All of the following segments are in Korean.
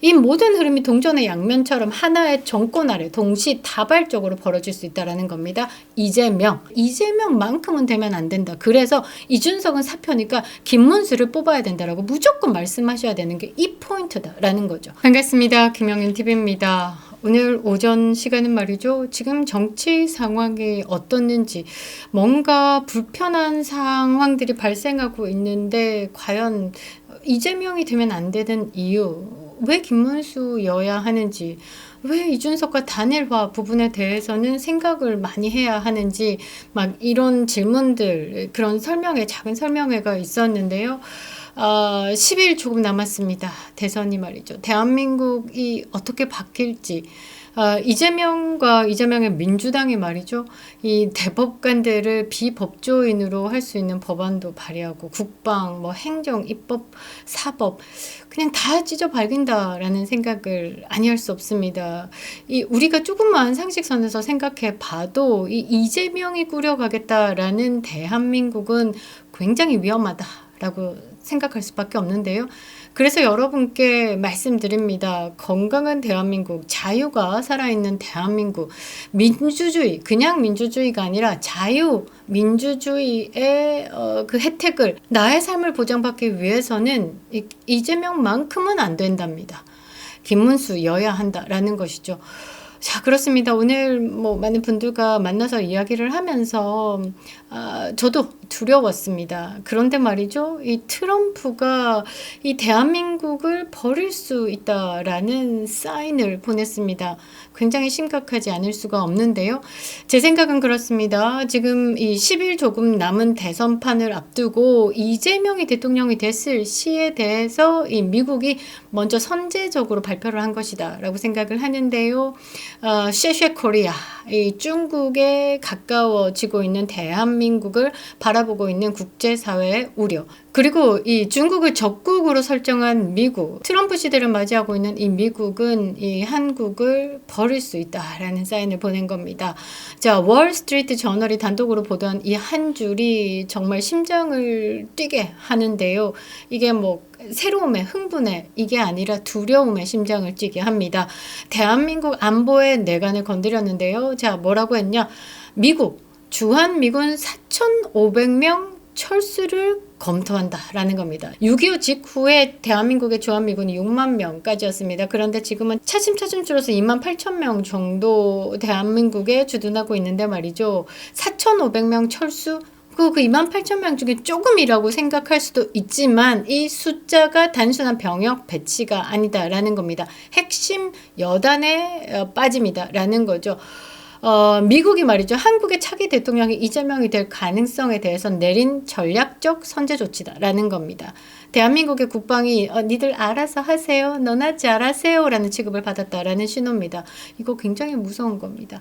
이 모든 흐름이 동전의 양면처럼 하나의 정권 아래 동시다발적으로 벌어질 수 있다는 겁니다. 이재명만큼은 되면 안 된다. 그래서 이준석은 사표니까 김문수를 뽑아야 된다라고 무조건 말씀하셔야 되는 게 이 포인트다라는 거죠. 반갑습니다. 김영윤TV입니다. 오늘 오전 시간은 말이죠. 지금 정치 상황이 어떻는지 뭔가 불편한 상황들이 발생하고 있는데 과연 이재명이 되면 안 되는 이유, 왜 김문수여야 하는지, 왜 이준석과 단일화 부분에 대해서는 생각을 많이 해야 하는지 막 이런 질문들, 그런 작은 설명회가 있었는데요. 10일 조금 남았습니다. 대선이 말이죠. 대한민국이 어떻게 바뀔지, 이재명과 이재명의 민주당이 말이죠. 이 대법관들을 비법조인으로 할 수 있는 법안도 발의하고 국방, 행정, 입법, 사법 그냥 다 찢어 발긴다라는 생각을 아니할 수 없습니다. 우리가 조금만 상식선에서 생각해 봐도 이 이재명이 꾸려가겠다라는 대한민국은 굉장히 위험하다라고 생각할 수밖에 없는데요. 그래서 여러분께 말씀드립니다. 건강한 대한민국, 자유가 살아있는 대한민국, 민주주의, 그냥 민주주의가 아니라 자유민주주의의 그 혜택을, 나의 삶을 보장받기 위해서는 이재명만큼은 안 된답니다. 김문수여야 한다라는 것이죠. 자, 그렇습니다. 오늘 많은 분들과 만나서 이야기를 하면서 저도 두려웠습니다. 그런데 말이죠. 이 트럼프가 이 대한민국을 버릴 수 있다라는 사인을 보냈습니다. 굉장히 심각하지 않을 수가 없는데요. 제 생각은 그렇습니다. 지금 이 10일 조금 남은 대선판을 앞두고 이재명이 대통령이 됐을 시에 대해서 이 미국이 먼저 선제적으로 발표를 한 것이다 라고 생각을 하는데요. 쉐쉐 코리아, 이 중국에 가까워지고 있는 대한민국을 바라보고 있는 국제사회의 우려, 그리고 이 중국을 적국으로 설정한 미국, 트럼프 시대를 맞이하고 있는 이 미국은 이 한국을 버릴 수 있다라는 사인을 보낸 겁니다. 자, 월스트리트 저널이 단독으로 보도한 이 한 줄이 정말 심장을 뛰게 하는데요. 이게 새로움에, 흥분에, 이게 아니라 두려움에 심장을 뛰게 합니다. 대한민국 안보에 내관을 건드렸는데요. 자, 뭐라고 했냐? 주한미군 4,500명 철수를 검토한다라는 겁니다. 6.25 직후에 대한민국의 주한미군이 6만 명까지였습니다. 그런데 지금은 차츰차츰 줄어서 2만 8천 명 정도 대한민국에 주둔하고 있는데 말이죠. 4,500명 철수? 그 2만 8천 명 중에 조금이라고 생각할 수도 있지만 이 숫자가 단순한 병역 배치가 아니다라는 겁니다. 핵심 여단에 빠짐이다라는 거죠. 미국이 말이죠. 한국의 차기 대통령이 이재명이 될 가능성에 대해서 내린 전략적 선제 조치다라는 겁니다. 대한민국의 국방이 니들 알아서 하세요. 너나 잘하세요. 라는 취급을 받았다라는 신호입니다. 이거 굉장히 무서운 겁니다.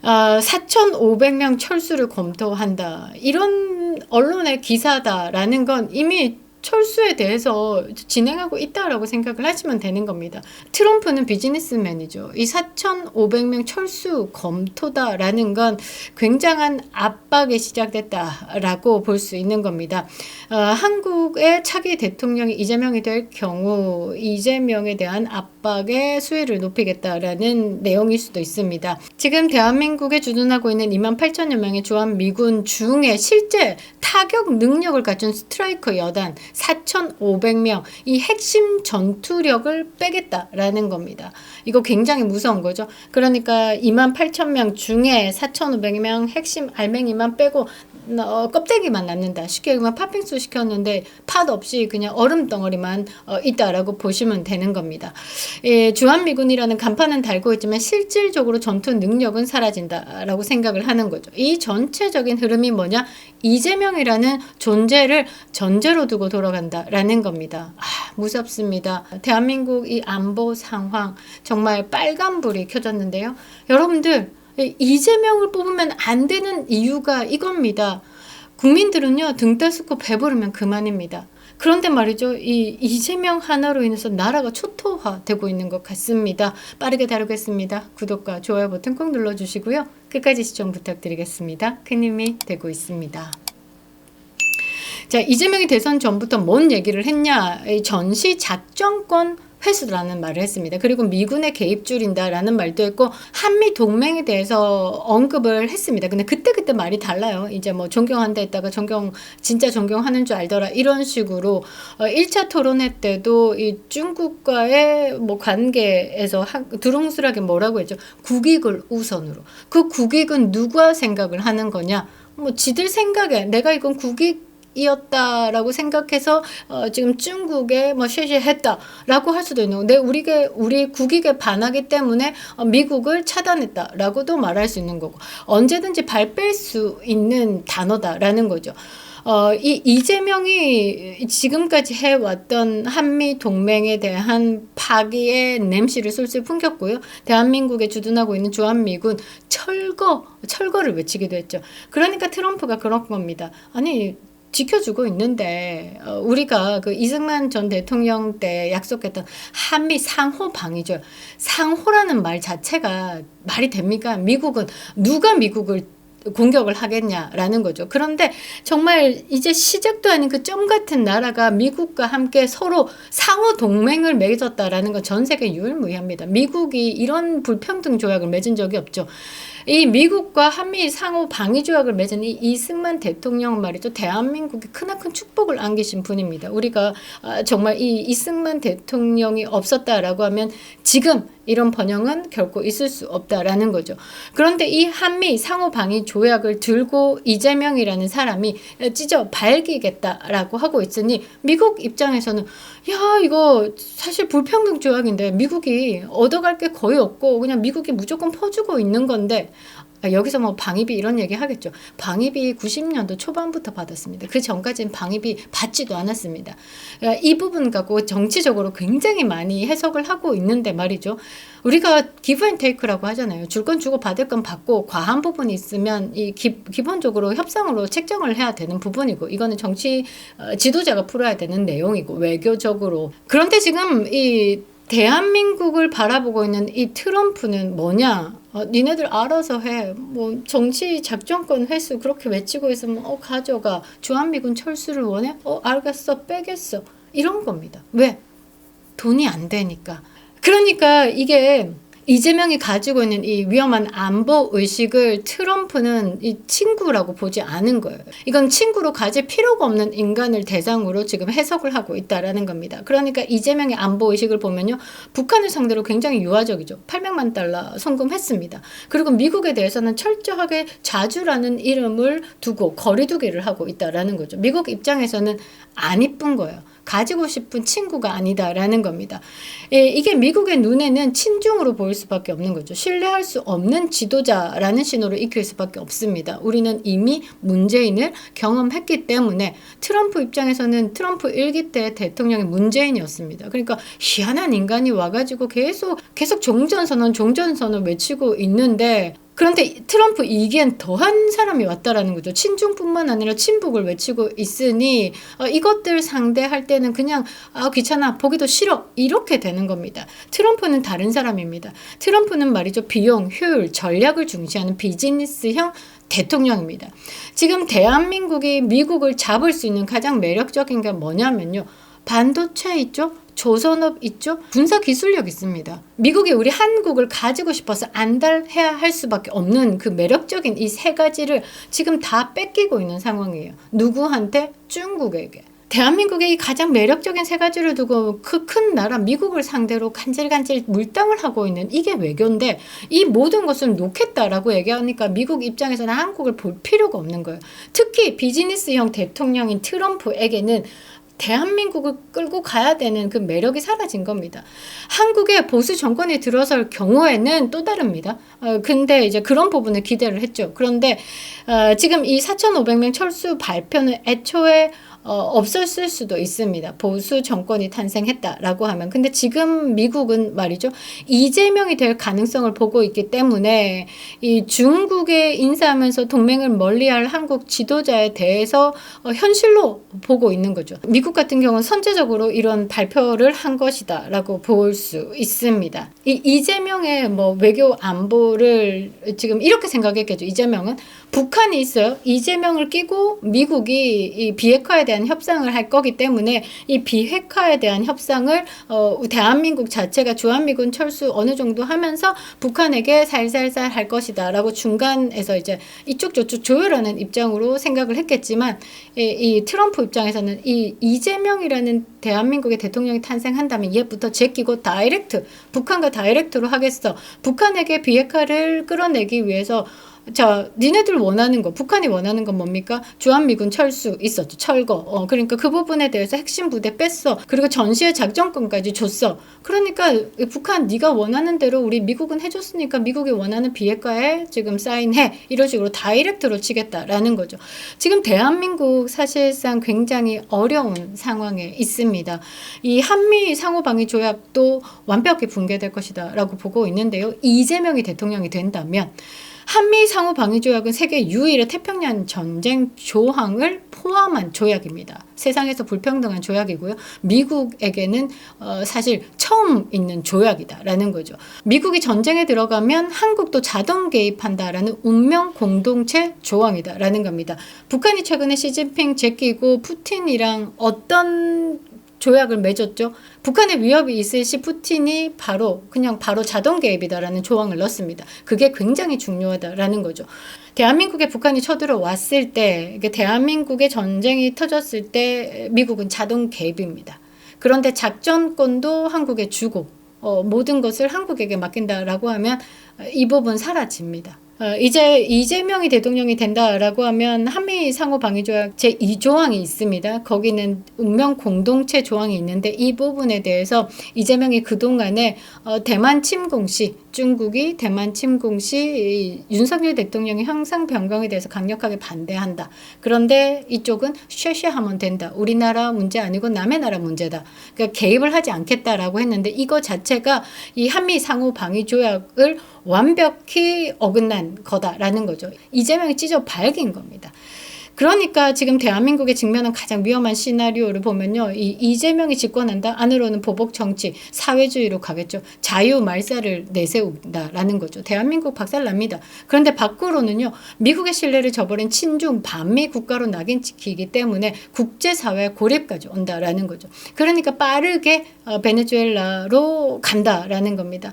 4,500명 철수를 검토한다. 이런 언론의 기사다라는 건 이미 철수에 대해서 진행하고 있다라고 생각을 하시면 되는 겁니다. 트럼프는 비즈니스맨이죠. 이 4,500명 철수 검토다라는 건 굉장한 압박이 시작됐다라고 볼 수 있는 겁니다. 한국의 차기 대통령이 이재명이 될 경우 이재명에 대한 압박의 수위를 높이겠다라는 내용일 수도 있습니다. 지금 대한민국에 주둔하고 있는 2만 8천여 명의 주한미군 중에 실제 타격 능력을 갖춘 스트라이커 여단 4,500명, 이 핵심 전투력을 빼겠다라는 겁니다. 이거 굉장히 무서운 거죠. 그러니까 2만 8천 명 중에 4,500명 핵심 알맹이만 빼고 껍데기만 남는다. 쉽게 얘기하면 팥빙수 시켰는데 팥 없이 그냥 얼음 덩어리만 있다라고 보시면 되는 겁니다. 주한미군이라는 간판은 달고 있지만 실질적으로 전투 능력은 사라진다라고 생각을 하는 거죠. 이 전체적인 흐름이 뭐냐? 이재명이라는 존재를 전제로 두고 돌아간다라는 겁니다. 무섭습니다. 대한민국 이 안보 상황 정말 빨간불이 켜졌는데요. 여러분들, 이재명을 뽑으면 안 되는 이유가 이겁니다. 국민들은요, 등 따스고 배부르면 그만입니다. 그런데 말이죠, 이 이재명 하나로 인해서 나라가 초토화되고 있는 것 같습니다. 빠르게 다루겠습니다. 구독과 좋아요 버튼 꼭 눌러주시고요. 끝까지 시청 부탁드리겠습니다. 큰 힘이 되고 있습니다. 자, 이재명이 대선 전부터 뭔 얘기를 했냐? 전시 작전권 회수라는 말을 했습니다. 그리고 미군의 개입 줄인다라는 말도 했고 한미 동맹에 대해서 언급을 했습니다. 근데 그때 말이 달라요. 이제 뭐 존경한다 했다가 진짜 존경하는 줄 알더라 이런 식으로 1차 토론회 때도 이 중국과의 뭐 관계에서 두루뭉술하게 뭐라고 했죠? 국익을 우선으로. 그 국익은 누가 생각을 하는 거냐? 뭐 지들 생각에 내가 이건 국익이었다라고 생각해서 지금 중국에 뭐 쉐쉐했다라고 할 수도 있는 건데 우리 국익에 반하기 때문에 미국을 차단했다라고도 말할 수 있는 거고 언제든지 발뺄 수 있는 단어다라는 거죠. 이재명이 지금까지 해왔던 한미 동맹에 대한 파기의 냄새를 술술 풍겼고요. 대한민국에 주둔하고 있는 주한미군 철거를 외치기도 했죠. 그러니까 트럼프가 그런 겁니다. 아니 지켜주고 있는데 우리가 그 이승만 전 대통령 때 약속했던 한미 상호 방위죠. 상호라는 말 자체가 말이 됩니까? 누가 미국을 공격을 하겠냐라는 거죠. 그런데 정말 이제 시작도 아닌 그 점 같은 나라가 미국과 함께 서로 상호 동맹을 맺었다라는 건 전 세계 유일무이합니다. 미국이 이런 불평등 조약을 맺은 적이 없죠. 이 미국과 한미 상호 방위 조약을 맺은 이 이승만 대통령 말이죠. 대한민국에 크나큰 축복을 안기신 분입니다. 우리가 정말 이 이승만 대통령이 없었다라고 하면 지금 이런 번영은 결코 있을 수 없다라는 거죠. 그런데 이 한미 상호 방위 조약을 들고 이재명이라는 사람이 찢어 발기겠다라고 하고 있으니 미국 입장에서는 야 이거 사실 불평등 조약인데 미국이 얻어갈 게 거의 없고 그냥 미국이 무조건 퍼주고 있는 건데 여기서 뭐 방위비 이런 얘기 하겠죠. 방위비 90년도 초반부터 받았습니다. 그 전까지는 방위비 받지도 않았습니다. 이 부분 갖고 정치적으로 굉장히 많이 해석을 하고 있는데 말이죠. 우리가 기브 앤 테이크라고 하잖아요. 줄 건 주고 받을 건 받고 과한 부분이 있으면 기본적으로 협상으로 책정을 해야 되는 부분이고 이거는 정치 지도자가 풀어야 되는 내용이고 외교적으로. 그런데 지금 이 대한민국을 바라보고 있는 이 트럼프는 뭐냐? 니네들 알아서 해. 뭐 정치 작전권 회수 그렇게 외치고 있으면 가져가. 주한미군 철수를 원해? 알겠어. 빼겠어. 이런 겁니다. 왜? 돈이 안 되니까. 그러니까 이게 이재명이 가지고 있는 이 위험한 안보 의식을 트럼프는 이 친구라고 보지 않은 거예요. 이건 친구로 가질 필요가 없는 인간을 대상으로 지금 해석을 하고 있다라는 겁니다. 그러니까 이재명의 안보 의식을 보면요. 북한을 상대로 굉장히 유화적이죠. 800만 달러 송금했습니다. 그리고 미국에 대해서는 철저하게 자주라는 이름을 두고 거리두기를 하고 있다라는 거죠. 미국 입장에서는 안 이쁜 거예요. 가지고 싶은 친구가 아니다라는 겁니다. 이게 미국의 눈에는 친중으로 보일 수밖에 없는 거죠. 신뢰할 수 없는 지도자라는 신호를 익힐 수밖에 없습니다. 우리는 이미 문재인을 경험했기 때문에 트럼프 입장에서는 트럼프 1기 때 대통령이 문재인이었습니다. 그러니까 희한한 인간이 와가지고 계속 종전선언 외치고 있는데 그런데 트럼프 2기엔 더한 사람이 왔다라는 거죠. 친중뿐만 아니라 친북을 외치고 있으니 이것들 상대할 때는 그냥 귀찮아 보기도 싫어 이렇게 되는 겁니다. 트럼프는 다른 사람입니다. 트럼프는 말이죠. 비용, 효율, 전략을 중시하는 비즈니스형 대통령입니다. 지금 대한민국이 미국을 잡을 수 있는 가장 매력적인 게 뭐냐면요. 반도체 있죠? 조선업 있죠? 군사 기술력 있습니다. 미국이 우리 한국을 가지고 싶어서 안달해야 할 수밖에 없는 그 매력적인 이 세 가지를 지금 다 뺏기고 있는 상황이에요. 누구한테? 중국에게. 대한민국의 이 가장 매력적인 세 가지를 두고 그 큰 나라 미국을 상대로 간질간질 물당을 하고 있는 이게 외교인데 이 모든 것을 놓겠다라고 얘기하니까 미국 입장에서는 한국을 볼 필요가 없는 거예요. 특히 비즈니스형 대통령인 트럼프에게는 대한민국을 끌고 가야 되는 그 매력이 사라진 겁니다. 한국의 보수 정권이 들어설 경우에는 또 다릅니다. 근데 이제 그런 부분을 기대를 했죠. 그런데 지금 이 4,500명 철수 발표는 애초에 없었을 수도 있습니다. 보수 정권이 탄생했다라고 하면. 근데 지금 미국은 말이죠. 이재명이 될 가능성을 보고 있기 때문에 이 중국에 인사하면서 동맹을 멀리할 한국 지도자에 대해서 현실로 보고 있는 거죠. 미국 같은 경우는 선제적으로 이런 발표를 한 것이다라고 볼 수 있습니다. 이재명의 뭐 외교 안보를 지금 이렇게 생각했겠죠. 이재명은 북한이 있어요. 이재명을 끼고 미국이 이 비핵화에 대한 협상을 할 거기 때문에 이 비핵화에 대한 협상을 대한민국 자체가 주한미군 철수 어느 정도 하면서 북한에게 살살살 할 것이다 라고 중간에서 이제 이쪽 저쪽 조율하는 입장으로 생각을 했겠지만 이 트럼프 입장에서는 이 이재명이라는 대한민국의 대통령이 탄생한다면 얘부터 제끼고 다이렉트 북한과 다이렉트로 하겠어. 북한에게 비핵화를 끌어내기 위해서 자, 니네들 원하는 거, 북한이 원하는 건 뭡니까? 주한미군 철수 있었죠. 철거. 그러니까 그 부분에 대해서 핵심 부대 뺐어. 그리고 전시의 작전권까지 줬어. 그러니까 북한 네가 원하는 대로 우리 미국은 해줬으니까 미국이 원하는 비핵화에 지금 사인해. 이런 식으로 다이렉트로 치겠다라는 거죠. 지금 대한민국 사실상 굉장히 어려운 상황에 있습니다. 이 한미 상호방위 조약도 완벽히 붕괴될 것이다 라고 보고 있는데요. 이재명이 대통령이 된다면 한미 상호 방위 조약은 세계 유일의 태평양 전쟁 조항을 포함한 조약입니다. 세상에서 불평등한 조약이고요. 미국에게는 사실 처음 있는 조약이다라는 거죠. 미국이 전쟁에 들어가면 한국도 자동 개입한다라는 운명 공동체 조항이다라는 겁니다. 북한이 최근에 시진핑 제끼고 푸틴이랑 어떤 조약을 맺었죠. 북한의 위협이 있을 시 푸틴이 바로 자동 개입이다라는 조항을 넣습니다. 그게 굉장히 중요하다라는 거죠. 대한민국에 북한이 쳐들어왔을 때, 대한민국의 전쟁이 터졌을 때 미국은 자동 개입입니다. 그런데 작전권도 한국에 주고 모든 것을 한국에게 맡긴다라고 하면 이 부분 사라집니다. 이제 이재명이 대통령이 된다라고 하면 한미 상호 방위 조약 제2조항이 있습니다. 거기는 운명 공동체 조항이 있는데 이 부분에 대해서 이재명이 그동안에 대만 침공 시 중국이 대만 침공 시 윤석열 대통령이 형상 변경에 대해서 강력하게 반대한다. 그런데 이쪽은 쉐쉐하면 된다. 우리나라 문제 아니고 남의 나라 문제다. 그러니까 개입을 하지 않겠다라고 했는데 이거 자체가 이 한미 상호 방위 조약을 완벽히 어긋난 거다라는 거죠. 이재명이 찢어 밝힌 겁니다. 그러니까 지금 대한민국에 직면한 가장 위험한 시나리오를 보면요. 이재명이 집권한다. 안으로는 보복 정치, 사회주의로 가겠죠. 자유 말살을 내세운다라는 거죠. 대한민국 박살납니다. 그런데 밖으로는요. 미국의 신뢰를 저버린 친중 반미 국가로 낙인 찍히기 때문에 국제사회 고립까지 온다라는 거죠. 그러니까 빠르게 베네수엘라로 간다라는 겁니다.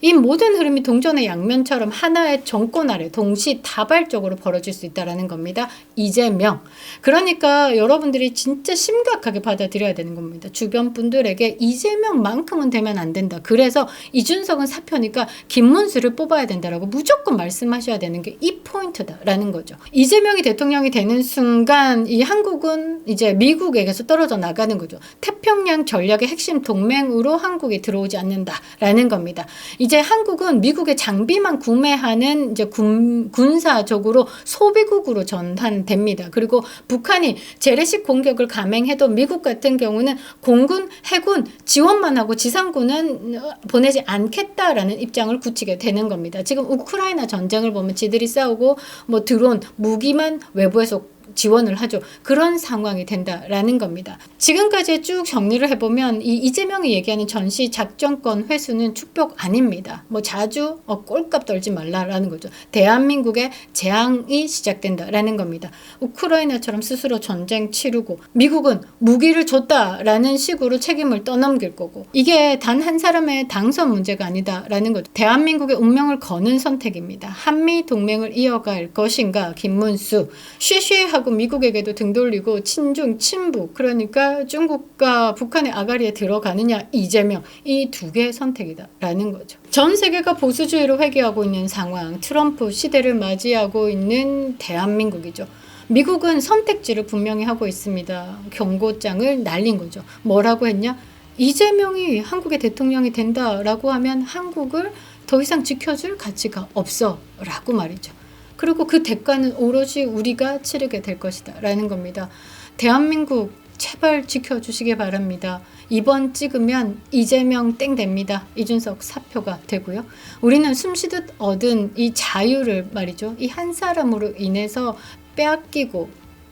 이 모든 흐름이 동전의 양면처럼 하나의 정권 아래 동시다발적으로 벌어질 수 있다는 겁니다. 이재명. 그러니까 여러분들이 진짜 심각하게 받아들여야 되는 겁니다. 주변 분들에게 이재명만큼은 되면 안 된다. 그래서 이준석은 사표니까 김문수를 뽑아야 된다라고 무조건 말씀하셔야 되는 게 이 포인트다라는 거죠. 이재명이 대통령이 되는 순간 이 한국은 이제 미국에게서 떨어져 나가는 거죠. 태평양 전략의 핵심 동맹으로 한국이 들어오지 않는다라는 겁니다. 이제 한국은 미국의 장비만 구매하는 이제 군사적으로 소비국으로 전환됩니다. 그리고 북한이 재래식 공격을 감행해도 미국 같은 경우는 공군, 해군 지원만 하고 지상군은 보내지 않겠다라는 입장을 굳히게 되는 겁니다. 지금 우크라이나 전쟁을 보면 지들이 싸우고 뭐 드론, 무기만 외부에서 지원을 하죠. 그런 상황이 된다라는 겁니다. 지금까지 쭉 정리를 해보면 이 이재명이 얘기하는 전시 작전권 회수는 축복 아닙니다. 뭐 자주 꼴값 떨지 말라라는 거죠. 대한민국의 재앙이 시작된다라는 겁니다. 우크라이나처럼 스스로 전쟁 치르고 미국은 무기를 줬다라는 식으로 책임을 떠넘길 거고 이게 단 한 사람의 당선 문제가 아니다라는 거죠. 대한민국의 운명을 거는 선택입니다. 한미 동맹을 이어갈 것인가 김문수 쉬쉬하고 미국에게도 등 돌리고 친중, 친북 그러니까 중국과 북한의 아가리에 들어가느냐 이재명 이 두 개의 선택이다라는 거죠. 전 세계가 보수주의로 회귀하고 있는 상황 트럼프 시대를 맞이하고 있는 대한민국이죠. 미국은 선택지를 분명히 하고 있습니다. 경고장을 날린 거죠. 뭐라고 했냐? 이재명이 한국의 대통령이 된다라고 하면 한국을 더 이상 지켜줄 가치가 없어 라고 말이죠. 그리고 그 대가는 오롯이 우리가 치르게 될 것이다 라는 겁니다. 대한민국 제발 지켜주시기 바랍니다. 이번 찍으면 이재명 땡 됩니다. 이준석 사표가 되고요. 우리는 숨쉬듯 얻은 이 자유를 말이죠. 이 한 사람으로 인해서 빼앗기고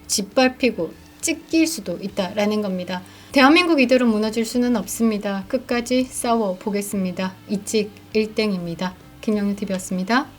짓밟히고 찢길 수도 있다라는 겁니다. 대한민국 이대로 무너질 수는 없습니다. 끝까지 싸워보겠습니다. 이찍 1땡입니다. 김영윤TV였습니다.